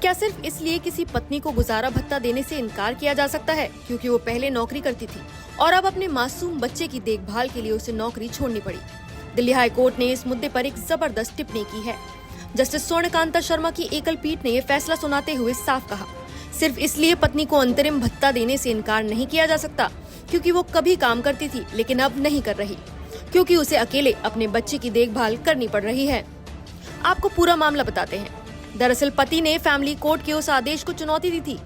क्या सिर्फ इसलिए किसी पत्नी को गुजारा भत्ता देने से इनकार किया जा सकता है क्योंकि वो पहले नौकरी करती थी और अब अपने मासूम बच्चे की देखभाल के लिए उसे नौकरी छोड़नी पड़ी? दिल्ली हाई कोर्ट ने इस मुद्दे पर एक जबरदस्त टिप्पणी की है। जस्टिस स्वर्णकांता शर्मा की एकल पीठ ने ये फैसला सुनाते हुए साफ कहा, सिर्फ इसलिए पत्नी को अंतरिम भत्ता देने से इनकार नहीं किया जा सकता क्योंकि वो कभी काम करती थी लेकिन अब नहीं कर रही, क्योंकि उसे अकेले अपने बच्चे की देखभाल करनी पड़ रही है। आपको पूरा मामला बताते हैं। दरअसल पति ने फैमिली कोर्ट के उस आदेश को चुनौती दी थी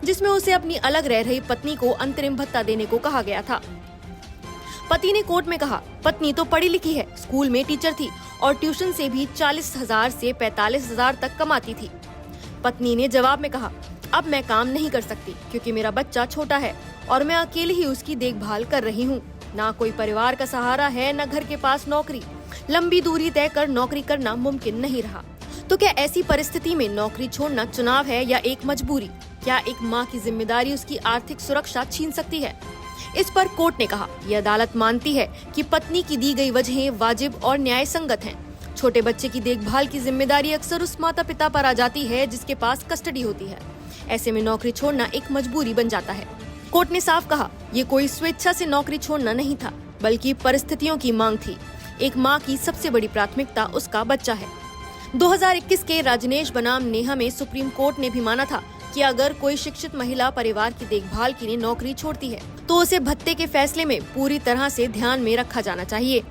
जिसमें उसे अपनी अलग रह रही पत्नी को अंतरिम भत्ता देने को कहा गया था। पति ने कोर्ट में कहा, पत्नी तो पढ़ी लिखी है, स्कूल में टीचर थी और ट्यूशन से भी 40,000 से 45,000 तक कमाती थी। पत्नी ने जवाब में कहा, अब मैं काम नहीं कर सकती क्योंकि मेरा बच्चा छोटा है और मैं अकेले ही उसकी देखभाल कर रही हूँ। ना कोई परिवार का सहारा है, न घर के पास नौकरी। लंबी दूरी तय कर नौकरी करना मुमकिन नहीं रहा। तो क्या ऐसी परिस्थिति में नौकरी छोड़ना चुनाव है या एक मजबूरी? क्या एक माँ की जिम्मेदारी उसकी आर्थिक सुरक्षा छीन सकती है? इस पर कोर्ट ने कहा, यह अदालत मानती है कि पत्नी की दी गई वजहें वाजिब और न्याय संगत हैं। छोटे बच्चे की देखभाल की जिम्मेदारी अक्सर उस माता पिता पर आ जाती है जिसके पास कस्टडी होती है। ऐसे में नौकरी छोड़ना एक मजबूरी बन जाता है। कोर्ट ने साफ कहा, ये कोई स्वेच्छा से नौकरी छोड़ना नहीं था, बल्कि परिस्थितियों की मांग थी। एक माँ की सबसे बड़ी प्राथमिकता उसका बच्चा है। 2021 के राजनेश बनाम नेहा में सुप्रीम कोर्ट ने भी माना था कि अगर कोई शिक्षित महिला परिवार की देखभाल के लिए नौकरी छोड़ती है तो उसे भत्ते के फैसले में पूरी तरह से ध्यान में रखा जाना चाहिए।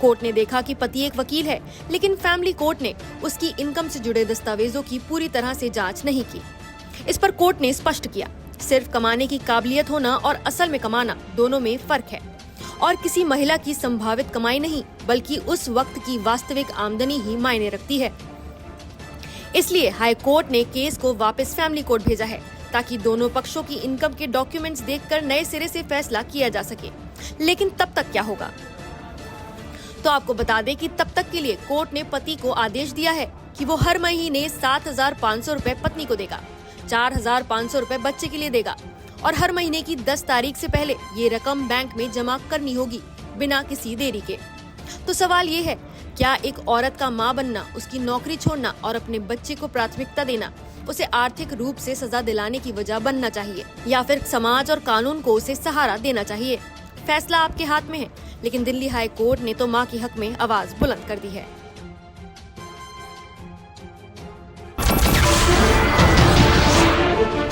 कोर्ट ने देखा कि पति एक वकील है, लेकिन फैमिली कोर्ट ने उसकी इनकम से जुड़े दस्तावेजों की पूरी तरह से जांच नहीं की। इस पर कोर्ट ने स्पष्ट किया, सिर्फ कमाने की काबिलियत होना और असल में कमाना दोनों में फर्क है और किसी महिला की संभावित कमाई नहीं बल्कि उस वक्त की वास्तविक आमदनी ही मायने रखती है। इसलिए हाई कोर्ट ने केस को वापस फैमिली कोर्ट भेजा है ताकि दोनों पक्षों की इनकम के डॉक्यूमेंट्स देखकर नए सिरे से फैसला किया जा सके। लेकिन तब तक क्या होगा? तो आपको बता दें कि तब तक के लिए कोर्ट ने पति को आदेश दिया है कि वो हर महीने 7,500 रुपए पत्नी को देगा, 4,500 रुपए बच्चे के लिए देगा और हर महीने की 10 तारीख से पहले ये रकम बैंक में जमा करनी होगी बिना किसी देरी के। तो सवाल ये है, क्या एक औरत का माँ बनना, उसकी नौकरी छोड़ना और अपने बच्चे को प्राथमिकता देना उसे आर्थिक रूप से सजा दिलाने की वजह बनना चाहिए या फिर समाज और कानून को उसे सहारा देना चाहिए? फैसला आपके हाथ में है, लेकिन दिल्ली हाई कोर्ट ने तो माँ के हक में आवाज बुलंद कर दी है।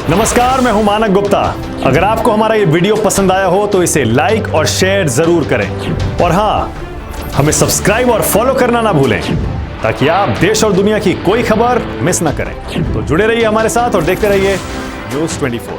नमस्कार, मैं हूं मानक गुप्ता। अगर आपको हमारा ये वीडियो पसंद आया हो तो इसे लाइक और शेयर जरूर करें और हाँ, हमें सब्सक्राइब और फॉलो करना ना भूलें ताकि आप देश और दुनिया की कोई खबर मिस ना करें। तो जुड़े रहिए हमारे साथ और देखते रहिए न्यूज़ 24।